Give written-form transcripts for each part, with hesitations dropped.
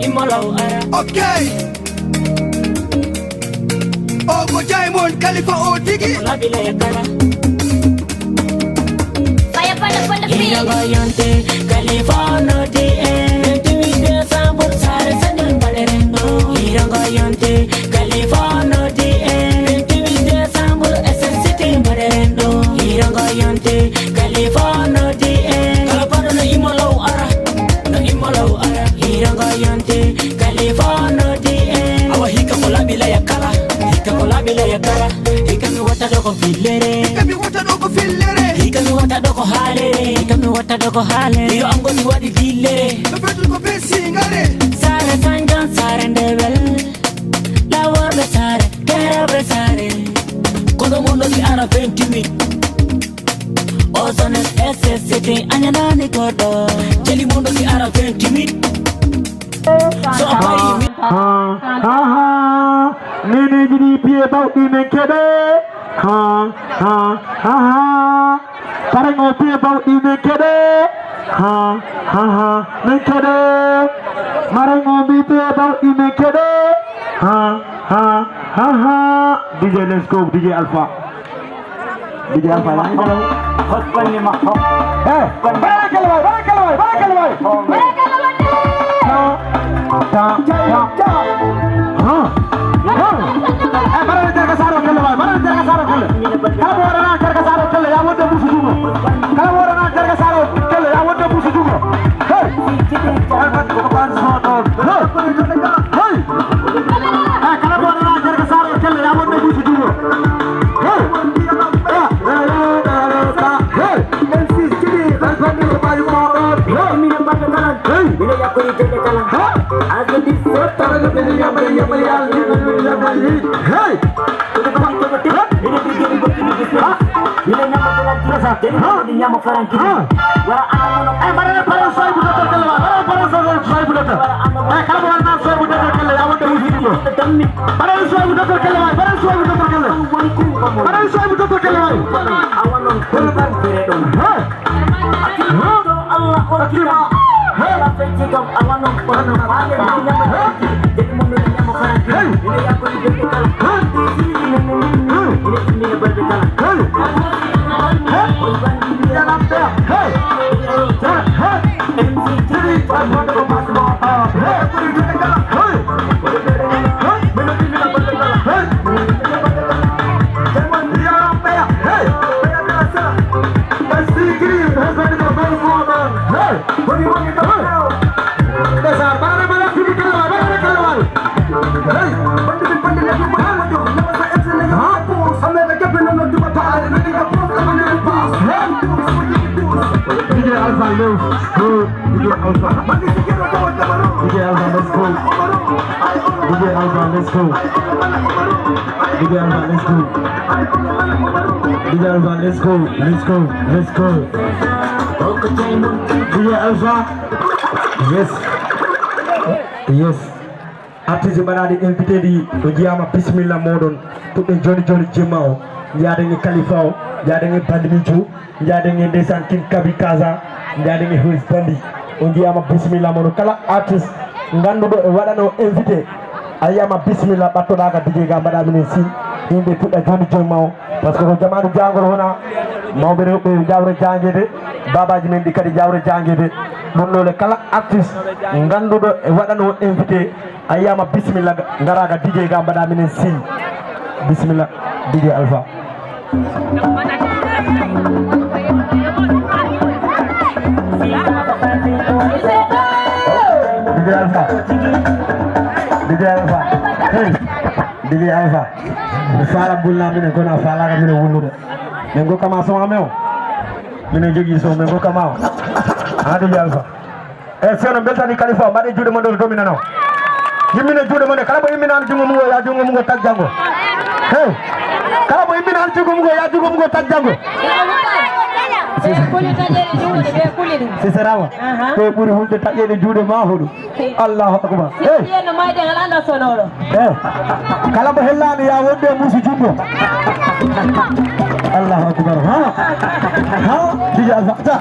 Okay. Ogo Diamond Khalifa Odigi. Fire pada field. Khalifa no DM. Timide sambur sare sanjun balerendo. Hirangoyonte Khalifa no DM. Timide sambur SNCT balerendo. Hirangoyonte Khalifa no DM. Kalapado na imolaw ara. Na imolaw ara. Hirangoyonte Khalifa no DM. Awa hika kola bila ya kala. Hika kola bila ya kala. Hika mi wata doko filere. Hika mi wata doko filere. Hika mi wata doko halere. Hika mi wata doko halere. Yo ango ni wadi filere. Bebetul ko besingare. Sare sanjan sare ndebel. Lawar be sare, kera be sare. Kono mono di ara 20 min. Ozones SSCT anyana ni kodo. Jeli mono di ara 20 min. So abai mi. Nene jidi pie bau di menkede. Parengo pie bau di menkede. Menkede. Marengo bi pie bau di menkede. DJ let's go DJ Alpha. DJ Alpha lagi dalam. Hot pani mak hot. Barakallah. Mana cara kasar kele boy. Mana cara kasar kele. Kalau orang cara kasar kele, ya wonder busu juga. Kalau orang cara kasar kele, ya wonder busu juga. Hey. Albat bukan sotor. Hey. Kalau orang cara kasar kele, ya wonder busu juga. Hey. Hey. Albat bukan sotor. Hey. Bila ya kuri jede kalang. Azmi di sotor. Hey. Bila nyama telan tiasa, jadi nyama farang kiri. Wara anak Para saya budak terkeluar. Para saya budak. Kalau orang saya budak terkeluar, awak dah usianya. Para saya budak terkeluar. Para saya budak terkeluar. awan non kurban beredon. Allah Akbar. Hela fejigam awan non kurban. Pakai nyama jadi mobilnya mau farang kiri. Ini aku di dekat kalang. Ini berbeda kalang. Kurban di dalam dia. Let's go. DJ Alpha. Yes. Artiste banadi invité di ujiyama bismillah modon tudde joni jemao njaade Khalifa njaade Bandimijo njaade desan kin kabi kaza njaade Huls Bandi ujiyama bismillah modon kala artiste gandudo e wadano invité ayama bismillah battoda ka DJ ga mbada min si himbe tudda joni jemao parce que ko jamanu jangol hona mawbe rewbe jawre jangede babaji men di kadi jawre jangede don lole kala artiste gandudo e wadano invité ayama bismillah ngaraga DJ ga mbada min si bismillah DJ Alpha hey DJ Alpha fala bulla mine kona fala ga mine wulude men go kama so ameo mine jogi so men go kama DJ Alpha seno beltani Khalifa made juude mo do domina no yimine juude mo ne kala bo yimine an jungo mu ya jungo mu tag jango hey kala bo yimine an jungo mu ya jungo mu tag jango seserawa ko buri hunde tajede juude ma hodu Allahu akbar hey no mayde anda sonoro kala bo hellani ya wonde musu jungo Allahu akbar ha DJ Alpha ta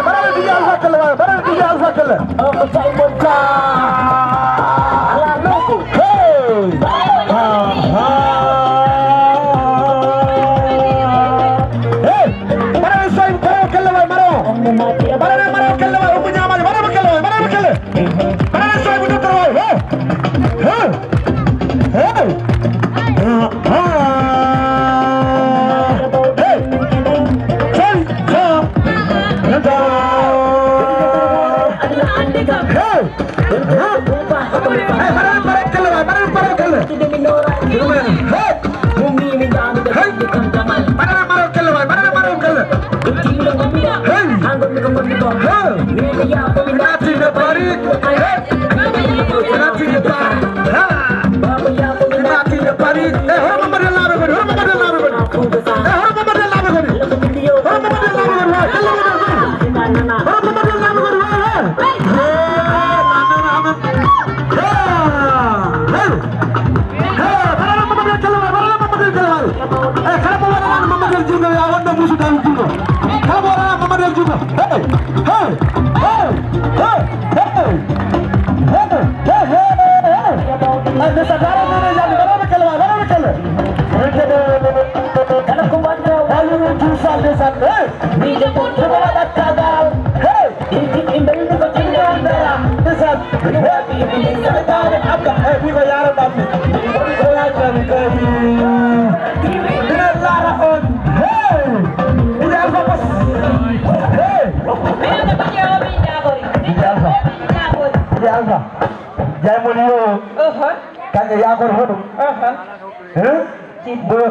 bara DJ Alpha kala Oh,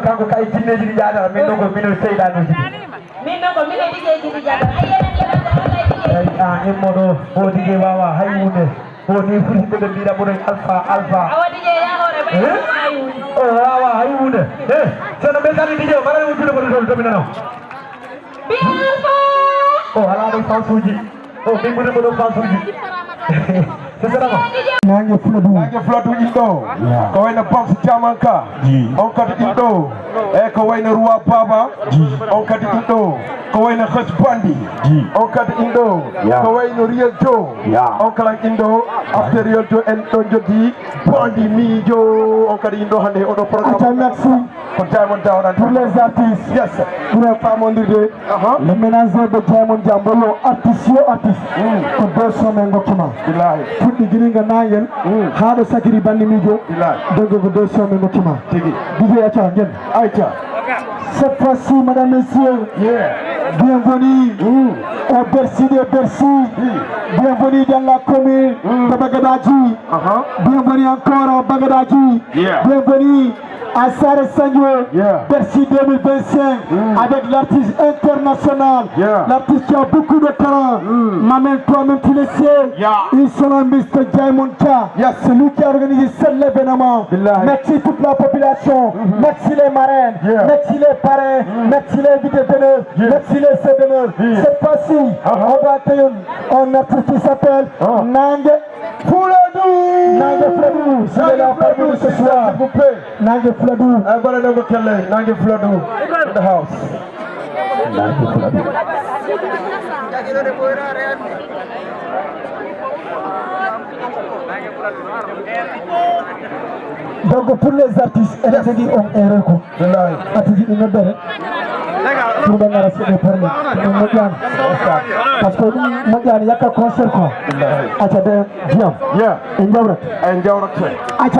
Kanko kay jinneji di jaada min no ko min seydano ji min no ko min liggéey ji di jaada ay immoɗo o dige wawa haywude o ni fulɓe ɓe mbiɗa ɓuren alpha awa dige ya hore ba haywude o wawa haywude sono ɓe kadi dige mbaɗa wujjude koɗo toon tomi nano bi alpha o ala ɗo fansuji o min ɓuuri ɓoɗo fansuji nange flatu ɗo ko wayno box jamanka on kadi ɗin ɗo e ko wayno roi baba on kadi ɗin ɗo ko wayno hos bandi on kadi ɗin ɗo ko wayno real jo on kala ɗin ɗo after real jo en ɗon jogui bandi miijo on kadi ɗin ɗo hande oɗo programme merci ko Diamond Dawran pour les artistes yes pour pamondirde le ménageur de Diamond Jambollo artiste yo artiste ko deux somme gokkima billahi fuɗɗi guiringa nayel haɗo sakiri bandi miijo donc ko deux somme gokkima tigi dije acca gen ayca cette fois-ci madame messieurs bienvenue au Bercy de Bercy bienvenue dans la commune de Bagadaji bienvenue encore à Bagadaji bienvenue à Saré Sagno, Bercy 2025, avec l'artiste international, l'artiste qui a beaucoup de talent. Maman, toi-même tu le sais, ils sont un Mr. Diamond Ka, c'est lui qui a organisé cet événement. Merci toute la population, merci les marraines, merci les parrains, merci les invités d'honneur, merci les chefs d'honneur. Cette fois-ci, on va accueillir un artiste qui s'appelle Nange Fouladou. Nange Fouladou, c'est la parmi ce soir. S'il vous plaît. Nange Fouladou. Everybody never kill it. Nange Fouladou in the house. Nange Fouladou. Donc pour les artistes, elle a dit on est recours. Artiste une autre. Pour le reste des problèmes. Parce que nous, il y a qu'un concert quoi. Attends, viens.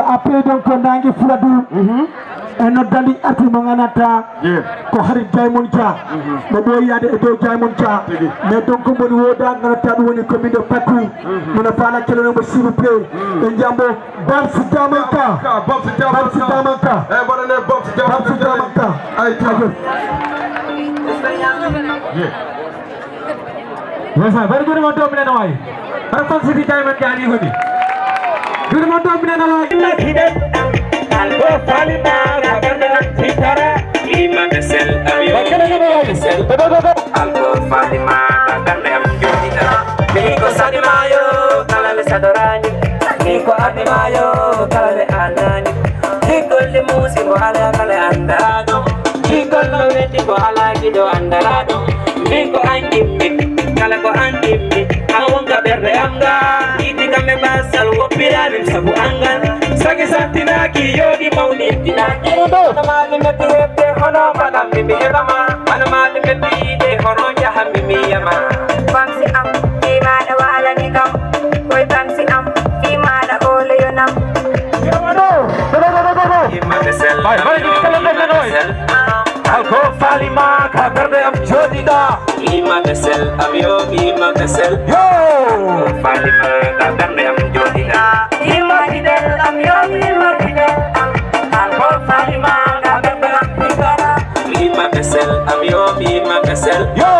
Après donc on a un Fouladou. Un autre dandi artiste manganata. Ko Harit Diamond Ka. Mais boy y a des Diamond Ka. Mais donc comme on voit dans la table on est comme de Patou. On n'a pas la quelle number s'il vous plaît. Njambo Babs Diamond Ka. Babs Diamond Ka. Babs Diamond Ka. Yes, sir. Very good amount of men away. Purple City Diamond Ka ni hodi. Good amount of men away. Albo Falima, Gagarna, Titara, Ima Besel, Albo Falima, Gagarna, Nico Sadimayo, Kalale Sadorani, Nico Adimayo, Kalale Anani, Nico Limusi, Wala Kale Andado, Nico Loveti, Wala Gido Andado, Nico Angimi, Kalako Angimi, Awanga Berde Anga, Itika Mebasal, Wopiran, Sabu Angan. Sagi santina ki yogi mauni tinaki Anamali meti hono madam mimi yama Anamali meti de hono jaha mimi yama Bangsi am ima da wala nikam Koi bangsi am ima da ole yonam Ima desel Alko Falima Kaberde am jodida Ima desel am yogi ima desel Yo Falima sel. Yo.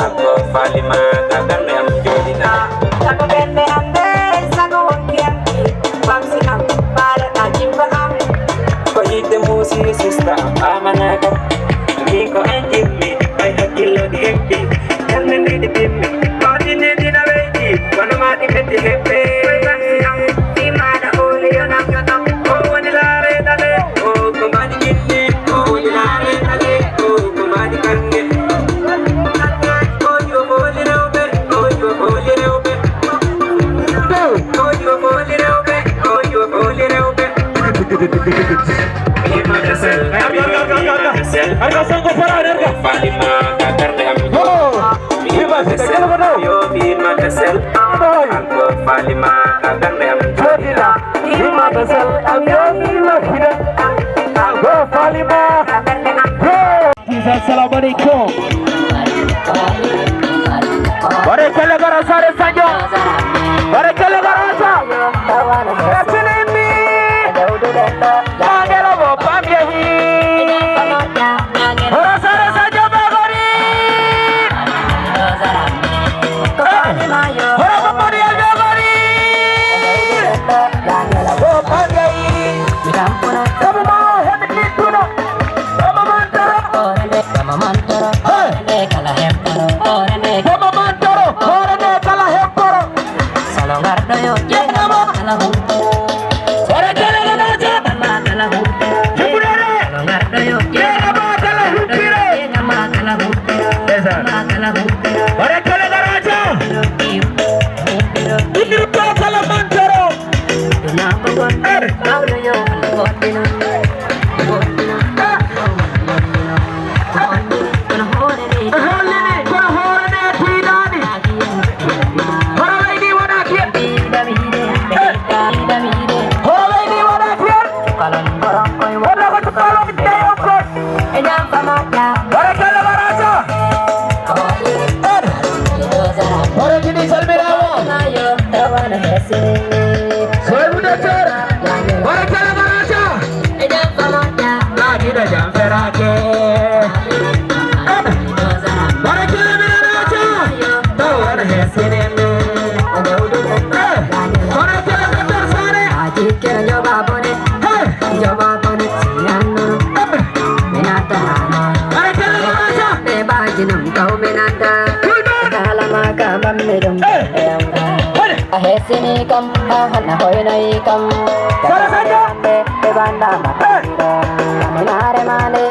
Ako falima kakarne am jodina. Sago bende ande, sago wondiam. Bangsinam, para najimba am. Payite musi sista amanaka. Miko enjimmi, ay hakilo di hekti. Yanne di bimmi, mati ne di na veji. Wana mati beti hepe. Bangsinam, di mana uli yonam yotam. Oh wanilare dale, oh kumadi kindi. Oh wanilare dale, oh kumadi kange. Oh you holy robe, oh you holy robe. Oh you holy robe, oh you holy robe. Harga sangko parah harga. Falima kakarne am Oh. Iba kita kalau betul. yo bima kesel. Aku falima kakarne am Jodina. Ima besar. Ayo ima hidup. Aku Falima. Assalamualaikum. Barekala gara sare sanjo. Barekala gara sa. Kasini mi. Angela bo pamyehi. Ora sare sanjo bagori. Ora bapari bagori. Bo pamyehi. Kamu mau hendak dituna. Kamu mantara. Kamu mantara. Orane kala hemporo. Barekala gara sa. Jepurare. Kala humpire. Barekala gara sa. Ini kala mantaro. Holini kono horane tidani. Horaini wanakian. Horaini wanakian. Wala ko tukalong tayokot. Barekala gara sa. Ora gini salmirawo. Soy mudacar. Barekala gara sa. Lagi dah jam ferake. Barekala gara sa. Tawar hesine me. Barekala gara sare. Barekala gara sa. Ahesini kam, ahana hoinai kam. Sara saja. Banda matanda, minare mane,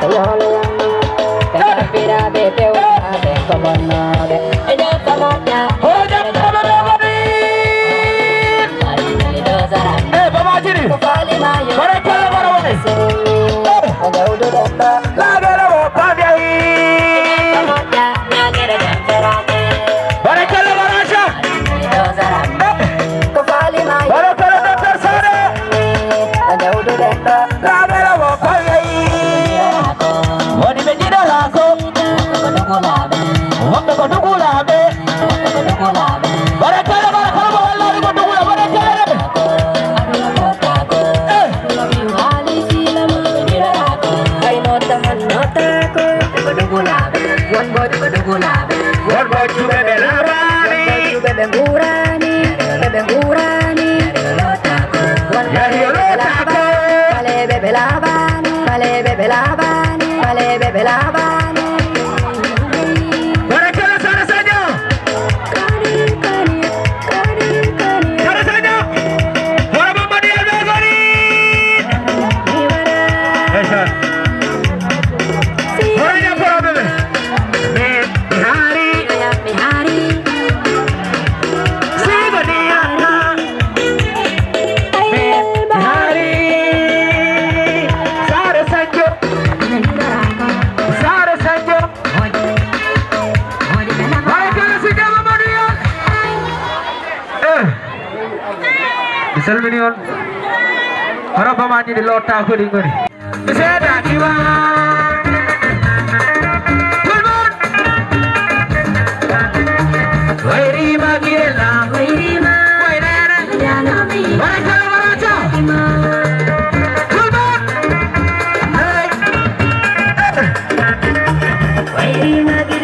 tayole yammi. Pira bete wana, beko bonode. Eja samanya, Hoja kamera bari. Baba jini. kufali mayo. Barekala gara wani. Oja udu deka, Lagara wo pamyehi. samanya, nyagere jamperake. Barekala gara sa. Kufali mayo. Barekala dokter sare. Oja udu deka, Lagara wo pamyehi. Wani bejida lako. Wambe ko dugula be. Barekala wo Allah ko dugula barekala. One boy to bebe labani. Ya hiyo lotako. Barekala sare saja. Sare saja. Ora mama dia begori. Esa. Orangnya apa bebe? Hari. Sibaniana. Hari. Sare saja. Sare saja. Barekala saja mama dia. Misal minion. Harap pamani di lota aku di ngori. Bisa dah jiwa. Kulmun. Wairi magila. Wairina. Barekala baraja. Kulmun. Hey. Wairi magila.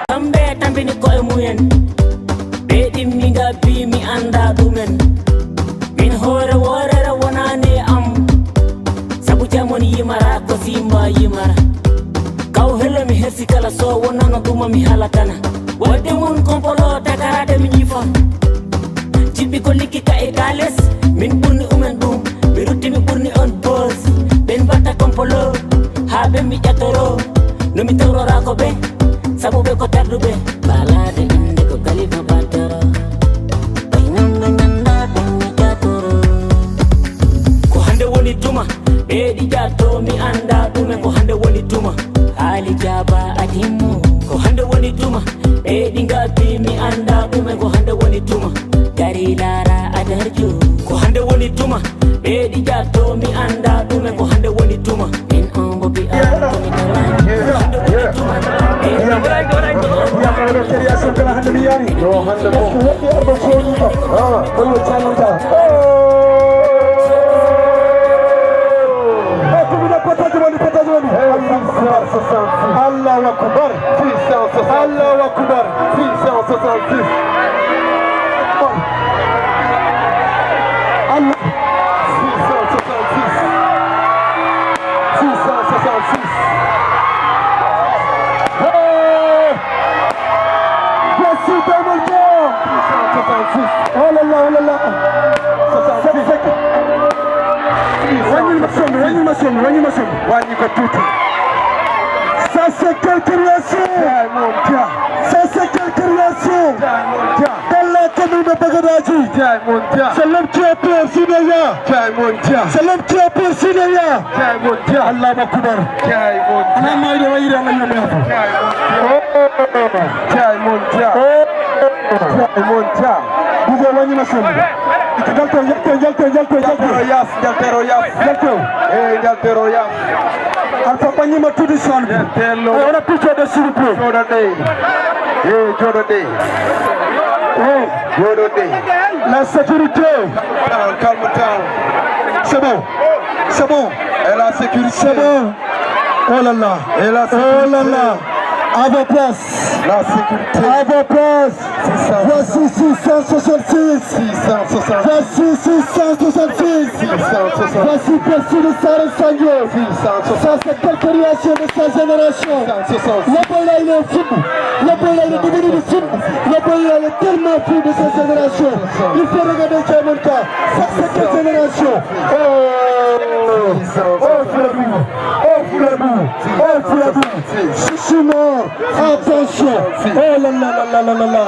Kambe tambini koye muyen ɓe ɗimmiga bi mi anda ɗumen min hoore worere wonani am sabu jamon yimara ko simba yimara kaw hello mi hersi kala so wonano ɗuma mi halatana wadde mon kompolo takarade mi ñifa jiɓɓi ko likkika e kales min ɓurni umen ɗum mi rutti mi ɓurni on bos ɓen batta kompo polo habe mi jatoro no mi torora ko be sabu be ko tardube balade inde ko Khalifa batoro bainanga nanda mi jatoro ko hande woni tuma be di jatto mi anda dume ko hande woni tuma hali jaba adimu ko hande woni tuma be di ngabi mi anda dume ko hande woni tuma dari lara adarju ko hande woni tuma be di jatto mi anda dume ko hande woni tuma en on bo bi ko mi dala hande woni tuma Allahu Akbar 666 Allahu Akbar 666 Ça c'est quelle création! Ça c'est quelle création! Dans la commune de Bagadaji, c'est l'homme qui a peur Sinaya, c'est l'homme qui a peur Sinaya. Allah Akbar. Allah Maïda Maïda Maïda. Vous avez une machine. Alpha Panyima to the sun. I want a picture of the super. La sécurité. Calme-toi. C'est bon. C'est bon. Et la sécurité. C'est bon. Oh là là. Et la sécurité. Oh là là. À vos places. La sécurité. À vos places. Voici 666. Voici 666. Voici Percy de Sarah Sangyo. Ça c'est quelle création de sa génération. Le boy il est fou. Le boy il est devenu de fou. Le boy il est tellement fou de sa génération. Il faut regarder Jamonka. Ça c'est quelle génération. Je suis mort. Attention. Oh là là là là là là.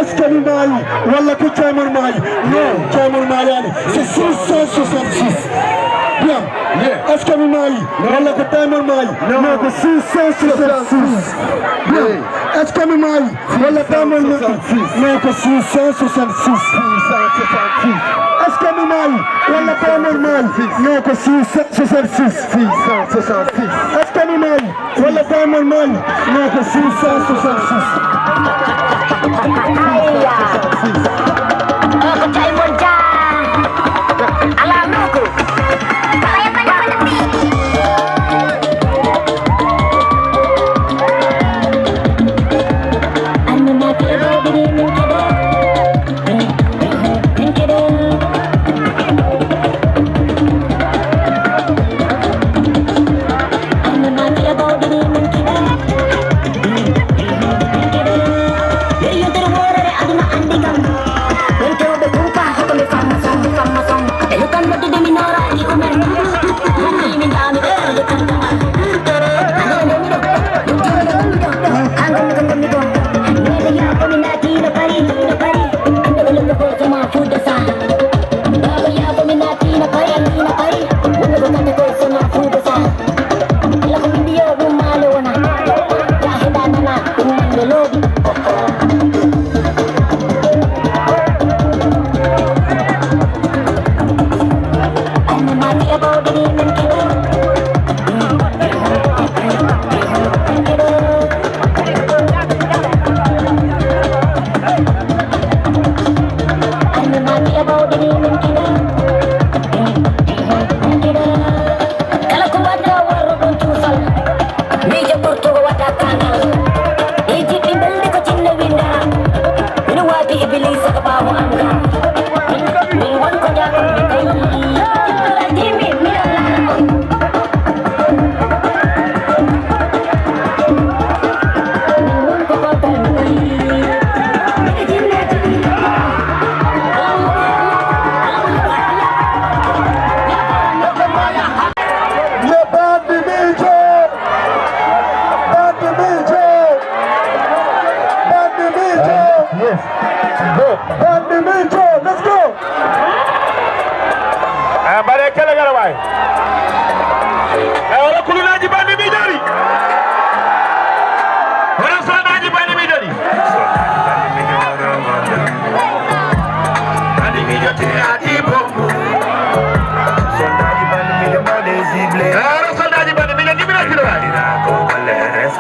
Est-ce que nous maillons? Wallah que Jamon maille. Non, Jamon maille. C'est 666. Bien. Est-ce que nous maillons? Wallah que Jamon maille. Non, c'est 666. Bien. Est-ce que nous maillons? Wallah que Jamon maille. Non, c'est 666. Est-ce que nous maillons? Wallah que Jamon maille. Non, c'est 666. Est-ce que nous maillons? Wallah que Jamon maille. Non, c'est 666.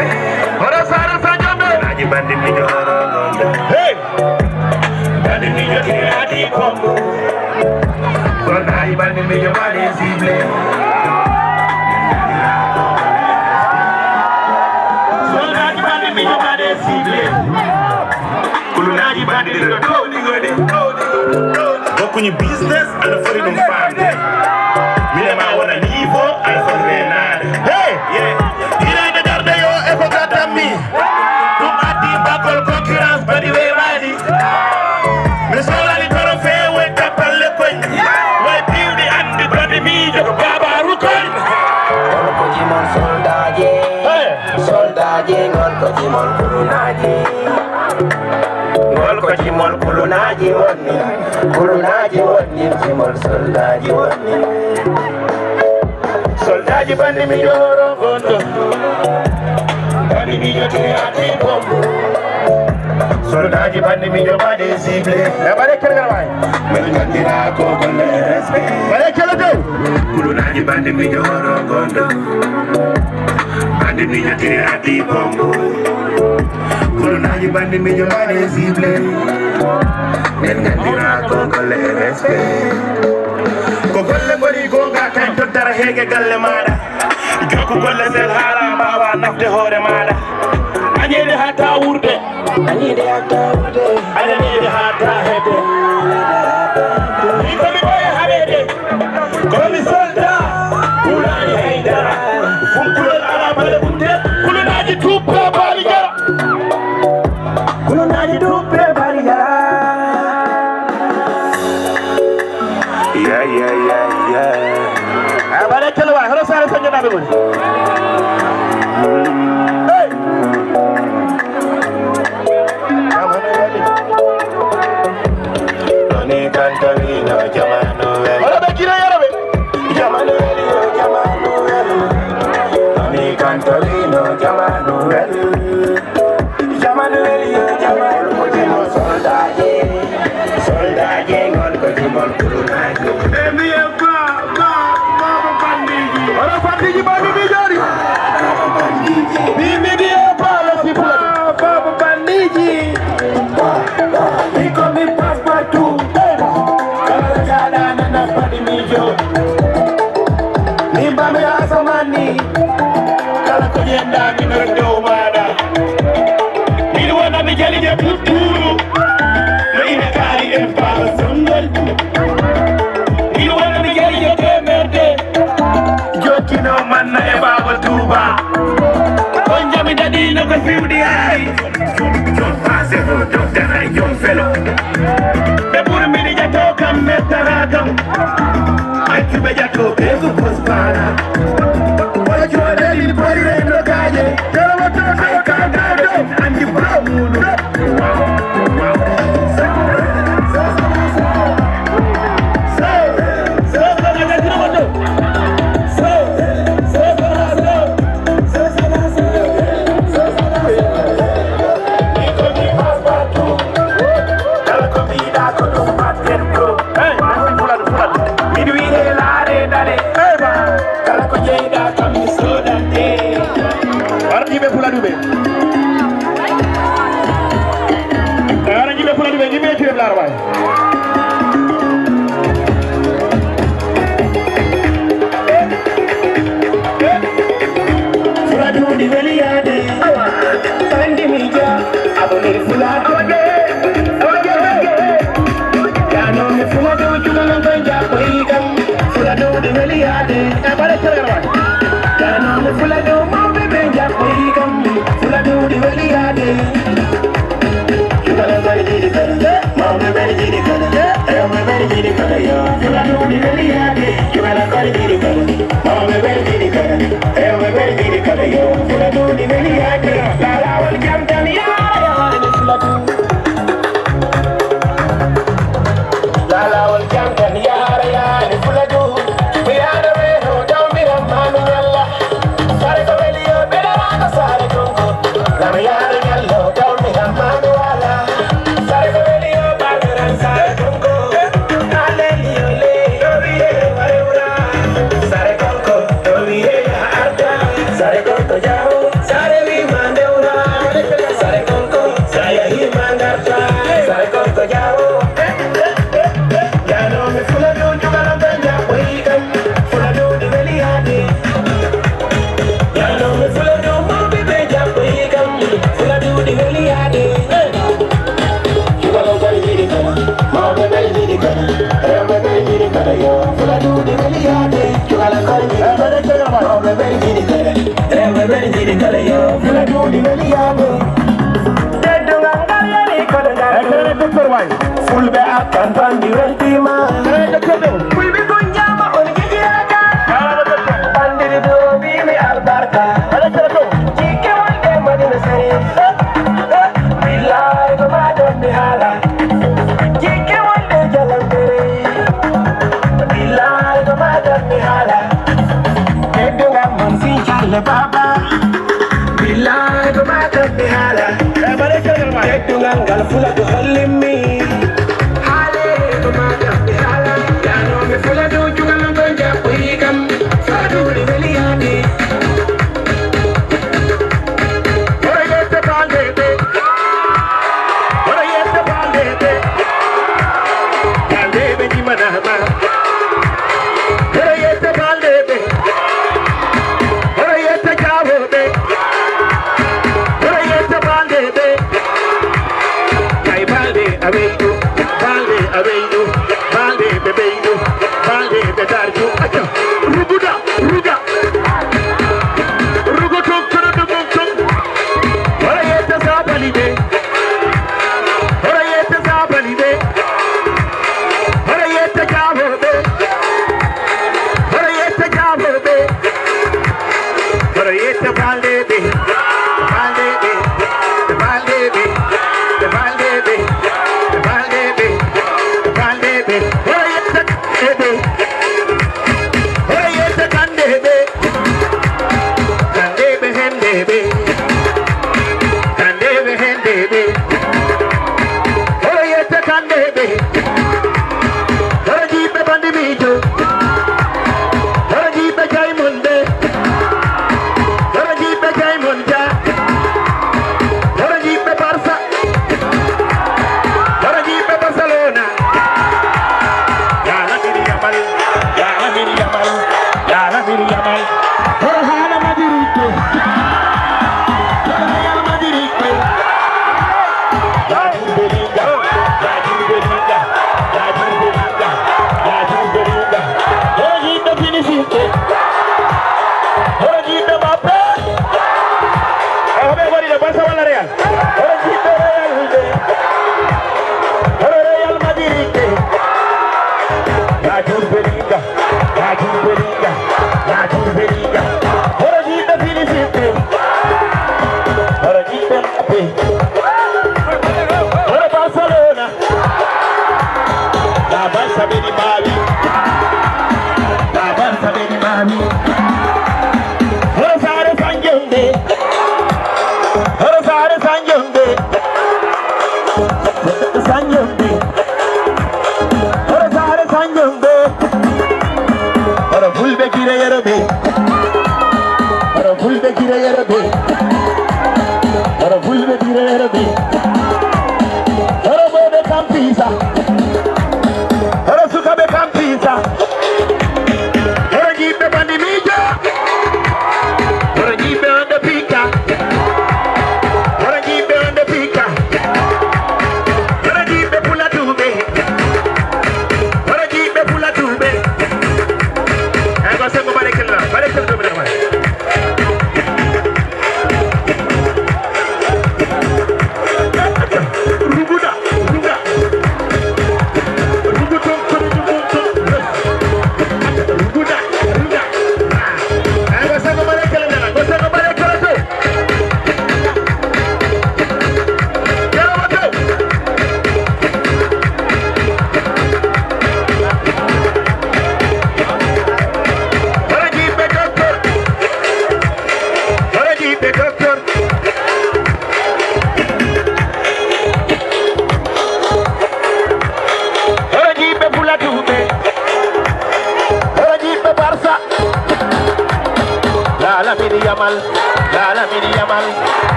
Ora sara sajambe. Naji bandi mi joro gondo. Hey. Bandi mi joro ati kombo. So naji bandi mi joro badi sible. So naji bandi mi joro badi sible. Kulu naji bandi mi joro kodi gode. Bokuñu business and foreign family. Mine ma wona niveau and foreign nade. Hey. Yeah. Ila de darde yo e ko gatami. Dum adi bakol concurrence badi we badi. Me sola ni toro fe we tapalle koñ. Way biwdi andi badi mi jogo baba rukoñ. Ngol ko jimon soldaje. Hey. Soldaje ngol ko jimon kulunaje. Ngol ko jimon kulunaje wonni. Kulunaje wonni jimon soldaje wonni. Soldaji bandi mi joro gondo. Bandi mi jote ati kombo. Soldaji bandi mi jo badi sible. Na bare kala way. Men gandira ko golle respect. Bare kala do. Kulunaji bandi mi joro gondo. Bandi mi jote ati kombo. Kulunaji bandi mi jo badi sible. Men gandira ko golle respect. Ko golle bari gonga kan tottara hege galle maada joko golle sel hala mbawa nafde hoore maada añede hata wurde Anide ata ude. añede hata hede ni komi boye habede komi solda kulani haydara funkulol ala bale bunte kulunaji tuppe bali jara Kulunaji tuppe bali jara. Yeah. Abale kelwa horo sare sanje nabe goni. Hey. Doni kantali no jamanu wel. Ora be kire yarabe. Jamanu wel yo jamanu wel. Doni kantali no jamanu wel. Jamanu wel yo jamanu ko jimo soldaje. Soldaje ngol ko jimo kulunaje. Ora bandiji bandi mi jori. Bimi bi pala si pula. Baba bandiji. Iko mi papa tu. Kala jana na bandi mi jori. Nimba me asamani. Kala ko yenda mi ndo mada. Ilu wana mi jali je puturu. No ine kali e pala sungol. Ilu wana mi jali je temerde. Jokino manna e baba tuba. Onja mi dadi no ko fiwdi ay. Don't pass it, don't deny your fellow. Be buru mi di jato kam metara kam. Ay kibe jato bezu pospana. Wala jwa deli pari rendo kaje. Kala wato ay kagado andi brawunu. Sare Diri kala yo fula dudi weli yago. Dedu ngangal yari kodo ngangal. Doktor way. Fulbe akan pandi weltima. Fulbe kunjama on gigi aga. Pandiri do bimi albarka. Jike wande madina sari. Billahi bama don bihala. Jike wande jalan bere. Billahi bama don bihala. Dedu ngamon si chale baba. Billahi bama don bihala. Dedu ngangal fula do halimi. Hale bama don bihala. Yano me fula do jugal ngonja kuhikam. Fadu di weliani.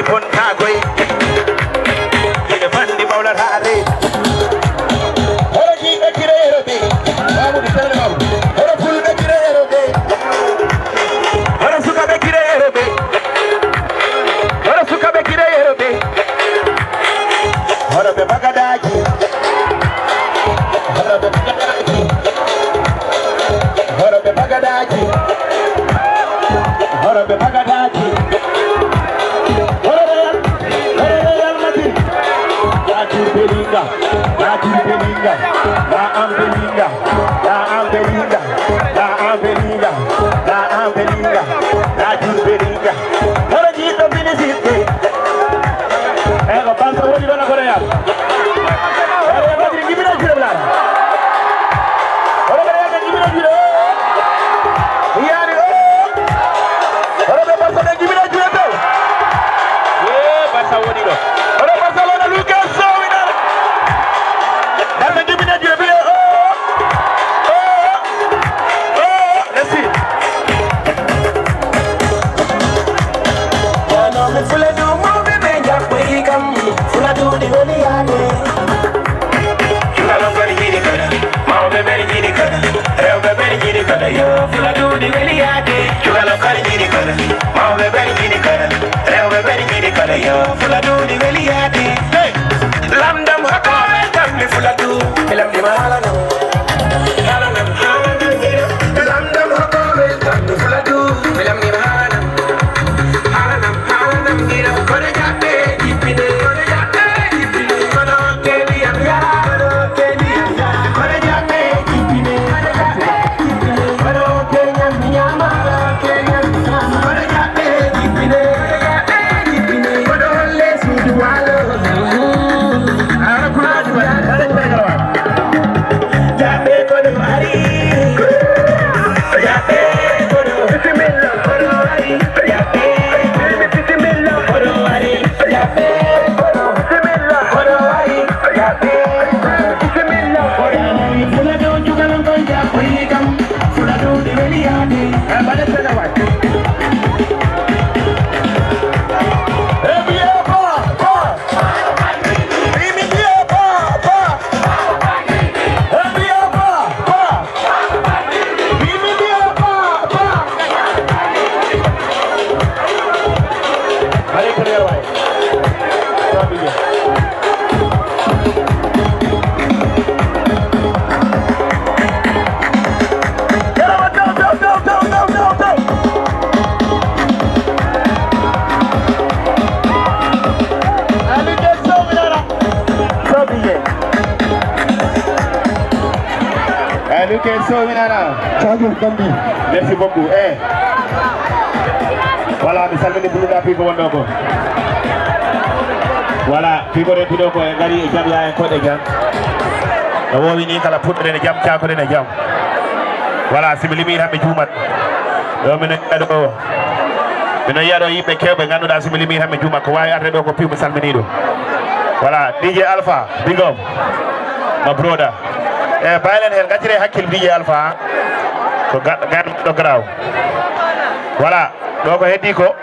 pontagoy ine bandi mawlatade horo jiɓe kireyero ɓe mamoudou terne mamoudou horo fulɓe kireyero ɓe horo sukaɓe kireyero ɓe horo sukaɓe kireyero ɓe horo ɓe bagadaji horo ɓe bagadaji horo ɓe bagadaji horo ɓe bagadaji horo real madin yatir belinga yatir belinga la am belinga la am belinga la am belinga la am belinga yatir belinga horo jiɗɗo binisitɓe ego banko woni ɗon ko real horo madin jibina jure blana horo real jibina jure yani horo ɓe barcelone jibina jure taw ye barsa woni ɗo horo barcelone lucas sowinal darɓe jibina jure bile lesi wanoɓe fula du mawɓe ɓe jaɓɓoyi kam fula duɗi weliyade cukalon kadi jiɗi kada mawɓe ɓeɗe jiɗi kada rewɓe ɓeɗe jiɗi kada yo fula duɗi weliyade cukalon kadi jiɗi kada mawɓe ɓeɗe jiɗi kada rewɓe ɓeɗe jiɗi kada yo fula duɗi weliyade lamdam hakoɓe tammi fula du mi lamdima halanam halanam lamdam hakoɓe tammi fula du mi lamdima halanam halanam halanam gira kono jaɓɓe jippine kono jaɓɓe jippine kono keliyam ya kono keliyam ya kono jaɓɓe jippine kono jaɓɓe jippine kono keñam ñama keñam ñama kono jaɓɓe jippine kono jaɓɓe jippine kono holle suudu walo ara kulaji ba jaɓɓe kono ari jaɓɓe kono bisimilla kono ari jaɓɓe bisimilla kono ari jaɓɓe kono bisimilla kono ari jaɓɓe bisimilla kono ari fula do jugalan kon jaɓɓoyi kam fula do ɗi weliyade bale sene wat merci beaucoup voilà mi salmini buluɗa pigo wonɗo ko voilà pigo ɗen piɗo ko e gari e jaam ya en koɗe jam no wowi ni kala puɗɗoɗen e jaam cakoɗen e jaam voilà simi limi tan ɓe juumat ɗo mino yiyaɗo mino yiyaɗo yimɓe kewɓe ganduɗa simi limi tan ɓe juumat ko wawi arde ɗo ko pimo salminiɗo voilà DJ Alpha big up ma broda e baylen hen gaccire hakkille DJ Alpha ko ganɗo graw voilà ɗo ko heddi ko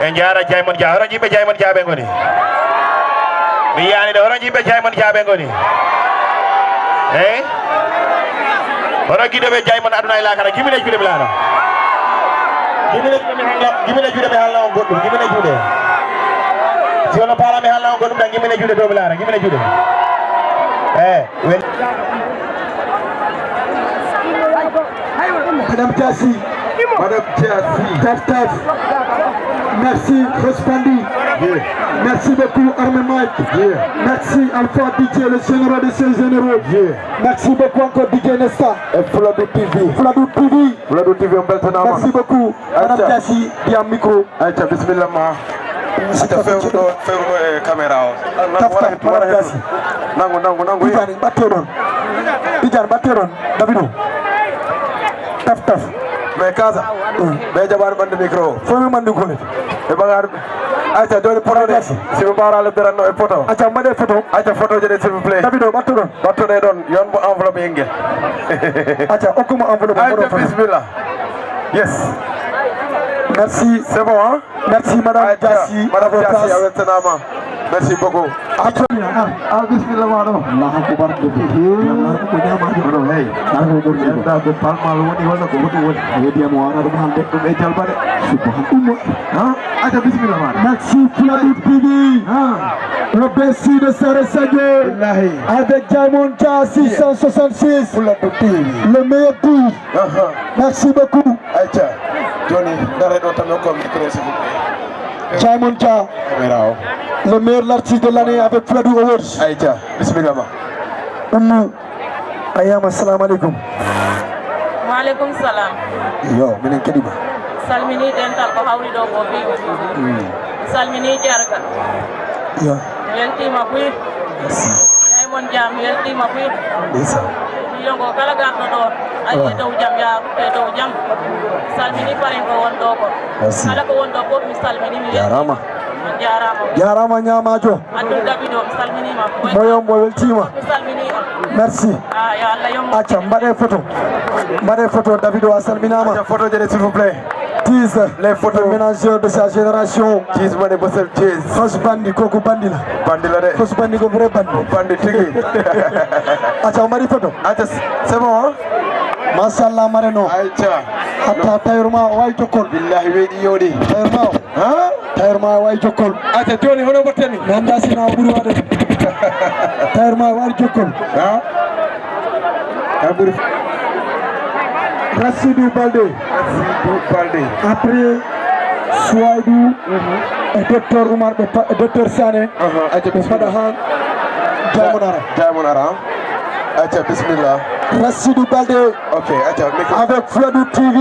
e jaara Jaymon Dia hono jimɓe Jaymon Dia ɓe goni mi yiyani ɗo hono jimɓe Jaymon Dia ɓe goni eyyi hono guiɗoɓe Jaymon aduna e lakara gimine juuɗe mi laana gimine juuɗe mi haalna on goɗɗum gimine juuɗe si wono paala mi haalna on goɗɗum ɗan gimine juuɗe dow mi laana gimine juuɗe Madame Tassi, Taf Taf, merci Respondi, merci beaucoup Armé Mike, merci Alpha DJ, le général de ces généraux, merci beaucoup encore DJ Nesta, et Fladou TV, merci beaucoup Madame Tassi, bien micro, bismillah ma. Ata fewɗo e caméra o nangu Tijani batte ɗon Davido taf mais Kasa ɓe jaɓaɗo ɓande micro o fof mi mandi kole ɓe ɓagaɗo acca joni poto ɗe simi mbawrale beranno e photo acca mbaɗe photo acca photo je ɗe s'il vous plaît Davido battoɗe ɗon yon mo enveloppe yengel acca hokkuma enveloppe acca bisimilla yes Merci. C'est bon, hein? Merci, Madame Gassi. Madame Gassi, avec Tenama. Merci beaucoup. Bismillah, madam. Allah Akbar. Hey. Merci Fladou TV. Le Bessie de Sarasagé. Avec Diamond K 666. Le meilleur tour. Merci beaucoup. Johnny, n'arrête pas de me communiquer, s'il vous plaît. Diamond K. Le meilleur artiste de l'année avec Fladou Awards. Aïcha, bismillah. Ayam, assalamu alaikum. Waalaikum salam. Yo, minen kediba. Salmini dental ko hawri do ko bi. Salmini jarga. Yo. Weltima buy. Merci. Ay mon jam weltima buy. Desa. Yongo kala gardo do. Ay do jam ya te do jam. Salmini pare ko won do ko. Merci. Kala ko won do ko mi salmini mi. Jarama. Jarama. Jarama nyamajo. Adul dabido salmini ma. Moyo mo weltima. Salmini. Merci. Ah ya Allah yom. Acha mbare photo. Mbare photo Davido Asalminama. Acha photo s'il vous plaît. Tease les photos ménageurs de sa génération. Tease mo ne bossel tease. Kos bandi koku bandi la. Bandi la de. Kos bandi ko vrai bandi. Bandi tigi. Acha mbare photo. Acha c'est bon hein? Mashallah mareno. Acha. Hatta tayruma way jokol. Billahi wedi yodi. Tayruma. Hein? Tayruma way jokol. Acha Tony hono botteni. Nanda sina buru wade. Tayruma way jokol. Hein? Aburi. Rassidou Baldé. Rassidou Baldé. Après Souaidou et Docteur Oumar, Docteur Sané. Acha Fadahan. Diamonara. Diamonara. Acha bismillah. Rassidou Baldé. Ok, acha. Avec Fladou TV.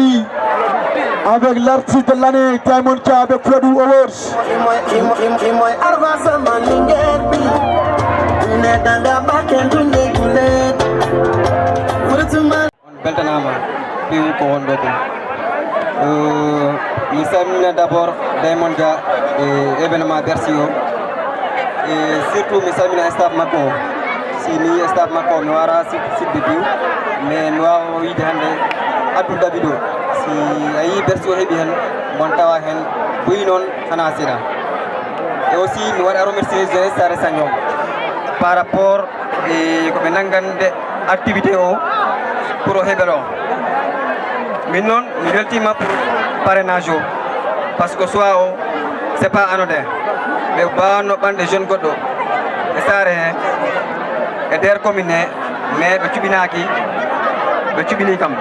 Avec l'artiste de l'année, Diamond K avec Fladou Awards. Beltanama piwi ko wonɗo ɗum mi salmina d' abord Diamond Dia e événement Bercy o e surtout mi salmina staff makko o si mi staff makko o mi wara sidde biw mais mi wawa wiide hannde addu dabido si a yi Bercy o heeɓi hen mon tawa hen boyi noon hana seeɗa e aussi mi waɗa remercier jeunesse Sare Sagnong par rapport e koɓe nanggande activité o pour o heɓel o min noon mi weltima pour parrainage o par ce que soit o c' est pas anodin ɓe mbawanno ɓanɗe jeune goɗɗo e saare he e nder commune he mais ɓe cuɓinaki ɓe cuɓini kam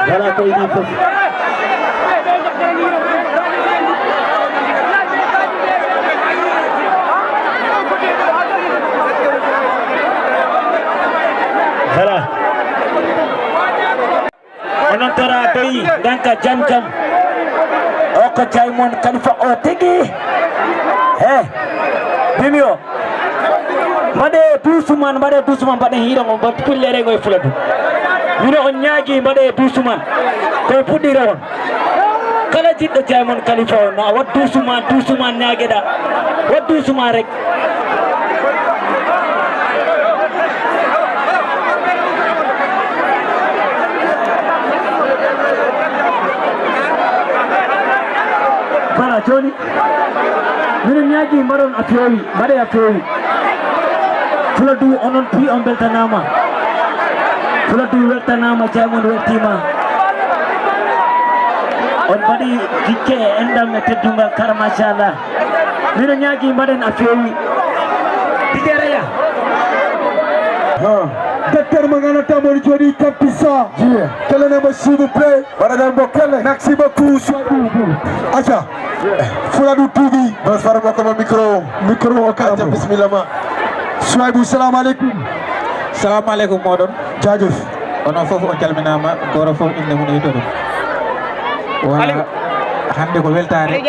Voilà koy di fof voilà onon tora doyi danka jam jam o ko Jaimon Khalifa o tigi bimio mbaɗe duusuman mbaɗe hiira mo mbaɗ pullere ngoye fuladu mino on ñaagi mbaɗe duusuman koye puɗɗira on kala jiɗɗo Jaimon Khalifa o na wat duusuman ñaagueɗa wat duusuman rek voilà joni mino ñaagi mbaɗon a feewi mbaɗe a feewi fuladu onon pi on beltanama fuladu weltanama Jaimon weltima on mbaɗi jikke e endam e teddungal kara machallah mino ñaagi mbaɗen a feewi digereya Docteur Mangana Tamori Jodi Kapisa. Quel s'il vous plaît. Madame Bokele. Merci beaucoup. Acha. Fouladou TV. Bonsoir beaucoup micro. Micro au bismillah. Souaibou salam alaikum. Salam alaikum modon. Jaajëf. Onon fof on calminama goro fof inde mun yitoɗum. Wala hande ko weltare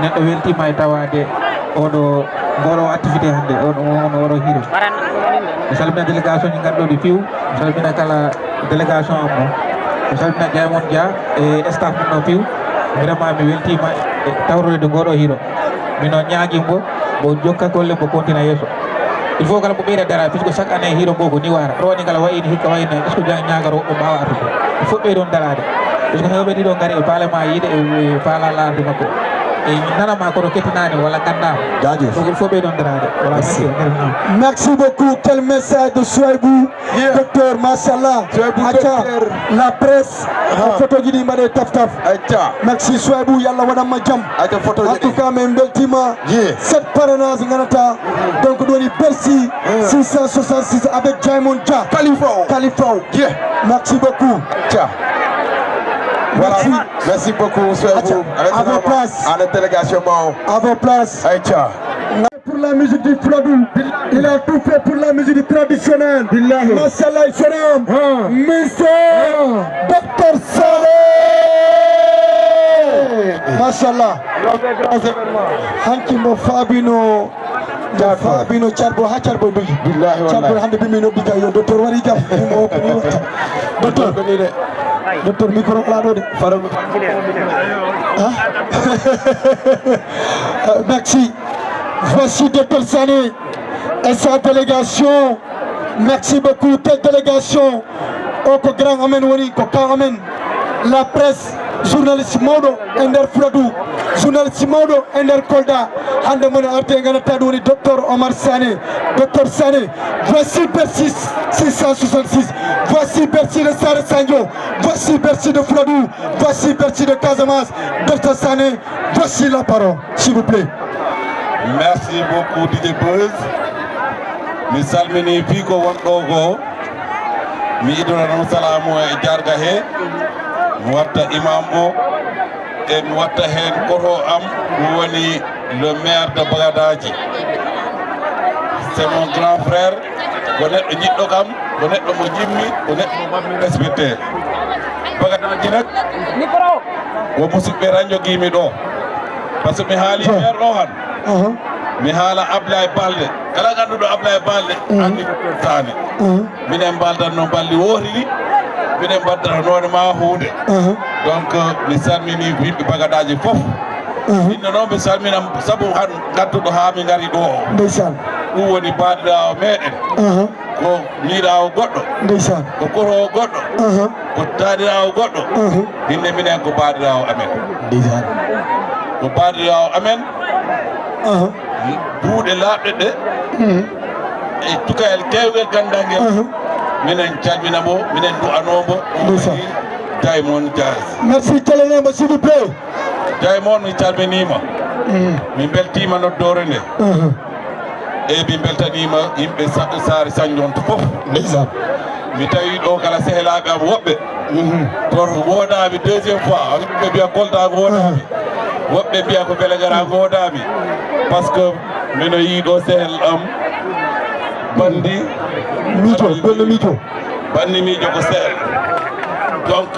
neɗɗo weltima e tawade oɗo goro activité hande on woro hiiro. Mi salmina délégation ñi garɗo ɗi piw mi salmina kala délégation am o mi salmina Jaimon Dia e staff mum no piw vraiment mi weltima e tawrode ngoɗo hiiro mino ñaguimbo mo jokka golle mo continua yesso il faut kala mo ɓeyda dara puisque chaque année hiiro ngo ko ni wara rowani kala wayini hikka wayno est ce que ñagaro o mbawa artude il faut ɓeydon darade parce que hewɓe ɗiɗo gaari e parlement yiide e faala lardu makko e nanama koto kettinani walla gandama donc il faut ɓeydon darade voilà merci beaucoup quel message de Souaibou docteur machallah aca la presse photo ji ɗi mbaɗe taf taf merci Souaibou yallah waɗanma jaam en tout cas min beltima 7 parrainage ganata donc ɗo woni Bercy 666 avec Jaimon Dia Khalifa merci beaucoup Voilà, merci beaucoup, Souaibou. À vos places. À la délégation Mao. À vos places. Aïcha. Pour la musique du Fouladou, il a tout fait pour la musique traditionnelle. Mashallah, Salam, Monsieur Dr Saleh. Mashallah. Hankimo Fabino. Fabino Charbo ha Charbo bi. Charbo hande bi mino biga yo docteur wari jam. Docteur micro là de merci. Voici Dr Sané et sa délégation. Merci beaucoup. Quelle délégation au grand amen woni ko ka amen la presse journaliste Mawdo ender Fouladou journaliste Mawdo ender Kolda hande mon arte ganata woni docteur Omar Sané. Docteur Sané, voici Bercy 666, voici Bercy de Sare Sanjo, voici Bercy de Fouladou, voici Bercy de Casamance. Docteur Sané, voici la parole, s'il vous plaît. Merci beaucoup DJ Buzz. Mi salmini fii ko wonɗo ko mi idorano salamu e jarga he mi watta imam o e mi watta hen koto am woni le maire de Bagadaji. C'est mon grand frère ko neɗɗo jiɗɗo kam ko neɗɗo mo jimmi ko neɗɗo mo mammi respecté Bagadaji nak wo musidɓe tan joguimi ɗo par ce que mi haali maire ɗo han mi haala Ablaye Balde kala ganduɗo Ablaye Balde andi tane minen baldanno balli wootiri minen mbaddata ma hunde donc mi salmini yimɓe Bagadaji fof inno noon mi salmina saabu han gadduɗo ha mi gari ɗo o ɗum woni baɗirawo meɗen ko liirawo goɗɗo ndeysan ko korowo goɗɗo ko taadirawo goɗɗo hinne minen ko baadirawo amen ndeysan ko baadirawo amen duuɗe laaɓɗe ɗe e cukayel kewgel gandangel minen calminamo minen du'anomo ndeysan Diamond Jazz merci calanema s'il vous plaît Diamond mi calminima mi beltima noddore nde e mi beltanima yimɓe saare sañjonto fof ndeysan mi tawi ɗo kala sehlaɓe am woɓɓe goto woodami deuxiéme fois ɓe mbiya Kolda woodami woɓɓe mbiya ko Vélingara woodami par ce que mino yiiɗo sehel am bandi miijo gonno miijo banni miijo ko sehel donc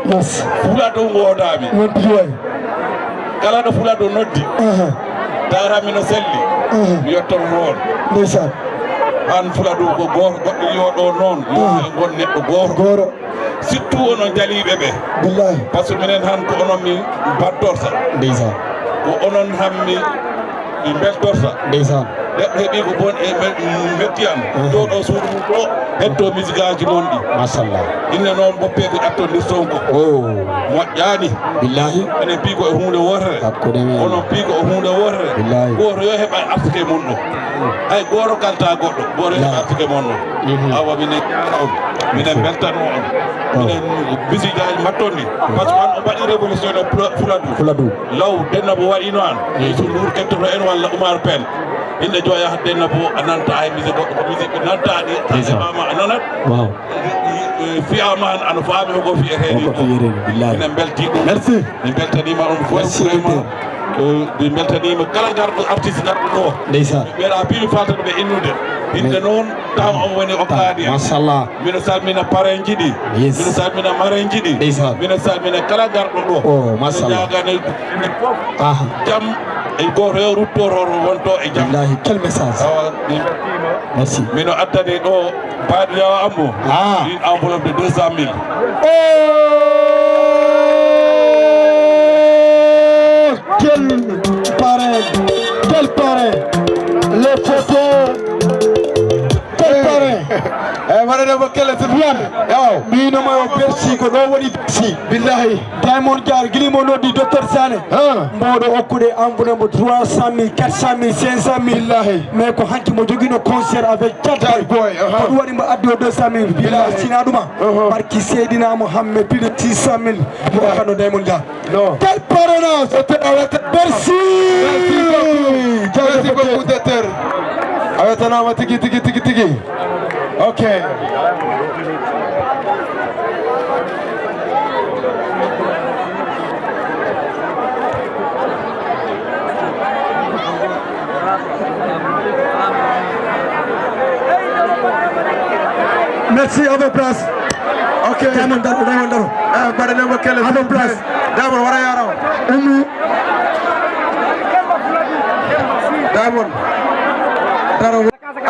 yes fula dow woodami won bijoy kala ɗo fula dow noddi darami no selli mi yettomo noon ndeysan an fula ɗum ko goto goɗɗo yoɗo noon gon neɗɗo goto surtout onon jaliɓe ɓe billahi par ce que minen han ko onon mi baddorta ndeysan ko onon hammi mi beltorta ndeysan neɗɗo heeɓi ko bon e metti an ɗo ɗo suudu mum ɗo hetto musique aji noon ɗi machallah inne noon boppe ko ƴattondir sonko moƴƴani billahi enen mbi ko e hunde wotere onon mbi ko e hunde wotere goto yo heɓa artike mon ɗo hay goto kalta goɗɗo goto heɓa artike mon ɗo awa minen ƴara on minen beltano on minen musique aji mbatton ɗi par ce que an o mbaɗi révolution no Fuladu law Dennabo waɗino an so Ndour kettoto en walla Oumar Pène inde joya Dennabo a nanta hay musique goɗɗo ko musique ɓe nanta ɗi taƴamama a nanat fiyama an ano faami hoko fiyeteni minen belti ɗum merci min beltanima on fof vraiment min beltanima kala garɗo artiste garɗo ɗo ndeysan ɓeeɗa piimi faltaɗo ɓe innude inde noon taw on woni okkadi machallah mino salmina parrain ji ɗi mino salmina marrain ji ɗi mino salmina kala garɗo ɗo machallah jagane fof jaam e goto yo ruttoroto wonto e jaam billahi quel message awa min beltima merci mino addani ɗo baadirawo ammo ɗin enveloppe de 200 000 quel parrain les photos quel parrain waɗanemo kelle Sofiane mbinomo yo Bercy ko ɗo woni Bercy billahi Diamond Diar guilimo noddi docteur Sané mboɗo hokkude enveloppe 300 000 400 000 500 000 billahi mais ko hanki mo joguino concert avec Thiat Boy ko ɗum waɗi mo addi o 200 000 billahi sina ɗuma barki Seydina Mohamed plus de 600 000 mo hokkano Diamond Diar quel parrainage Bercy merci beaucoup docteur a wetanama tigi ok merci à vos places ok Diamond Daro baɗanemo kele à vos places Diamond wara yaraw Diamond Daro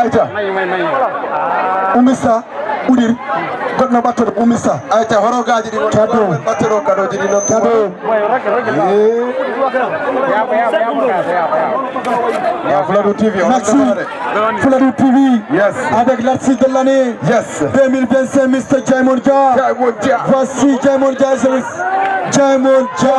ayca umista udir goɗɗo ɓattoɗo umista ayca horogaji ɗi kado ɓattoɗo kadoji ɗi noon kado Fuladu TV merci Fuladu TV yes avec l'artiste de l'année yes 2025 Mr Diamond Dia voici Diamond Dia Diamond Dia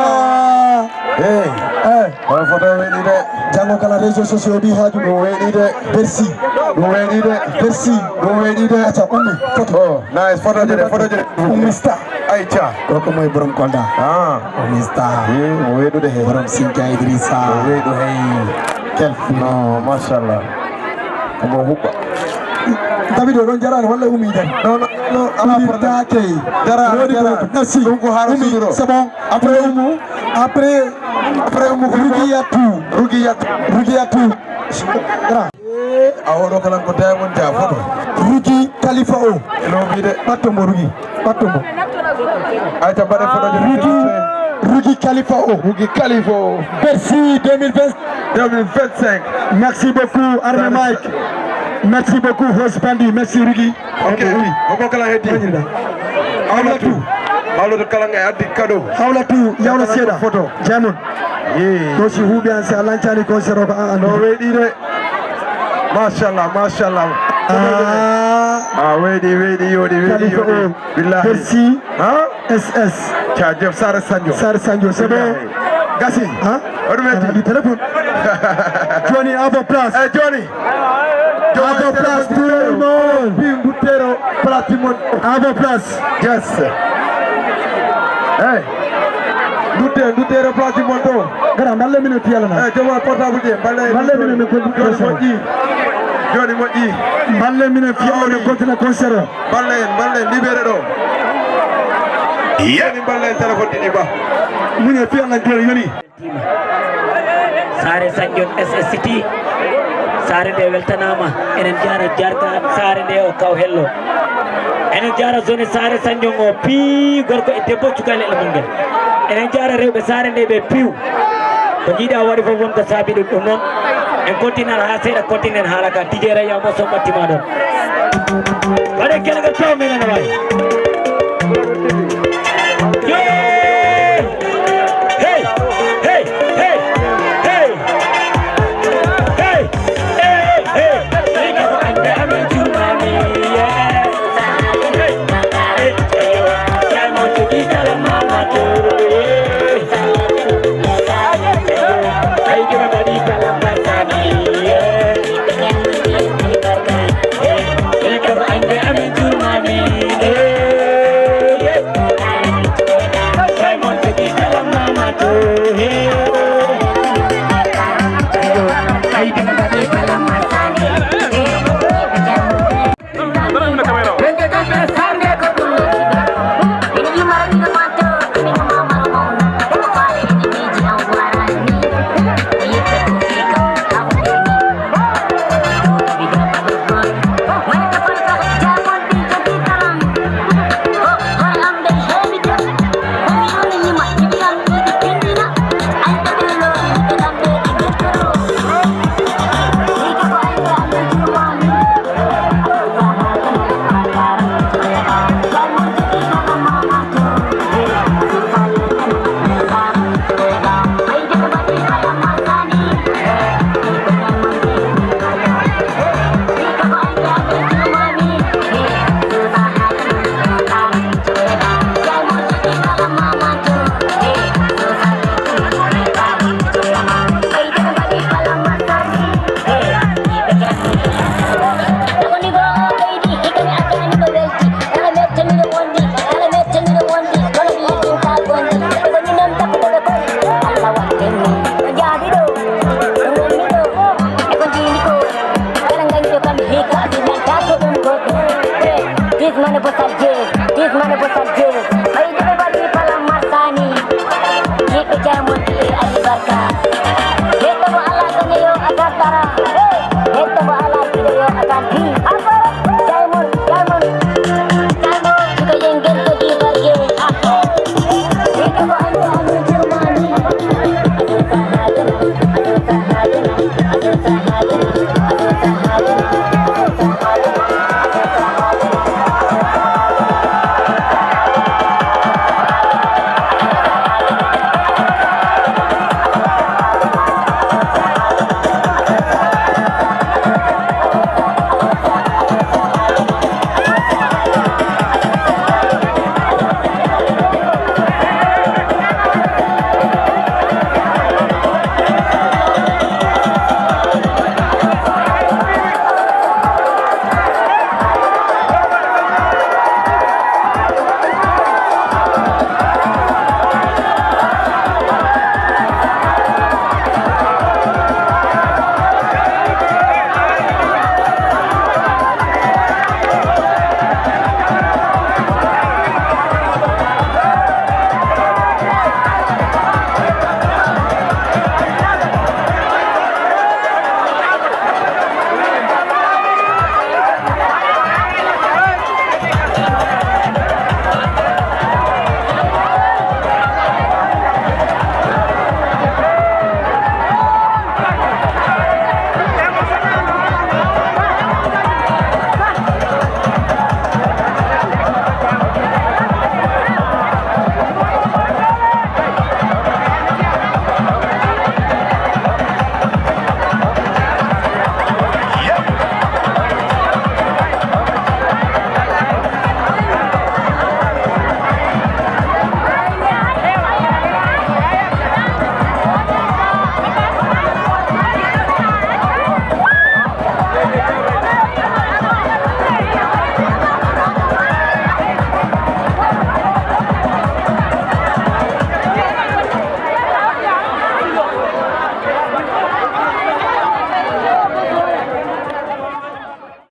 on photo weɗi de jango kala réseaux sociaux ɗi haaju ɗo weɗi de Bercy ɗum weɗi de Bercy ɗum weɗi de acca ummi photo nice photo je ummista ayca koko moye borom Kolda ummista mo weɗude he borom Sinkia Idrissa o weɗu hey quel non machallah omo huɓɓa David o ɗon jarani walla umi tan non ala portake jarani merci ɗum ko haala suduro c'est bon après umu après umu ko Rugiyatu a oɗo kalan ko Diamond Dia photo Rugi Khalifa o no wiide ɓattomo Rugi ɓattomo ayta mbaɗe photo Rugi Khalifa o Bercy 2025 merci beaucoup Armé Mike merci beaucoup Host Bandi merci Rugi ok hoko kala heddi hawlatu hawlatu kala ngay addi cadeau hawlatu yawna seeɗa photo Diamond ɗo si huuɓi an si a lancani concert o ko an no weeɗi de Mashallah, mashallah. Wedi. Billahi. Merci. Hein? SS. Jaajëf Sara Sanjo, c'est bon. Gassi. Hein? Du téléphone. Johnny, à vos places. Johnny. À vos places, tout le monde. Butero, Platimon. À vos places. Yes. Hey. Butero, Platimon. Gara, balle minute yalla na. Joma portable je. Balle minute ko Johnny moƴƴi. Balle minute fiawde continue concert. Balle libéré do. Yeni balle téléphone dini ba. Muñe fiala joni yoni. Sare Sanjon SSCT sare nde weltanama enen jara jarga sare nde o kaw hello enen jara zone sare Sanjon o pi gorko e debbo cukale e mangel enen jara rewɓe sare nde ɓe piw ko jiiɗa waɗi fof wonko saabi ɗum noon en continue ha seeɗa continue haala ka tijera yamo so battima ɗon waɗe kelgal taw men ene wawi This man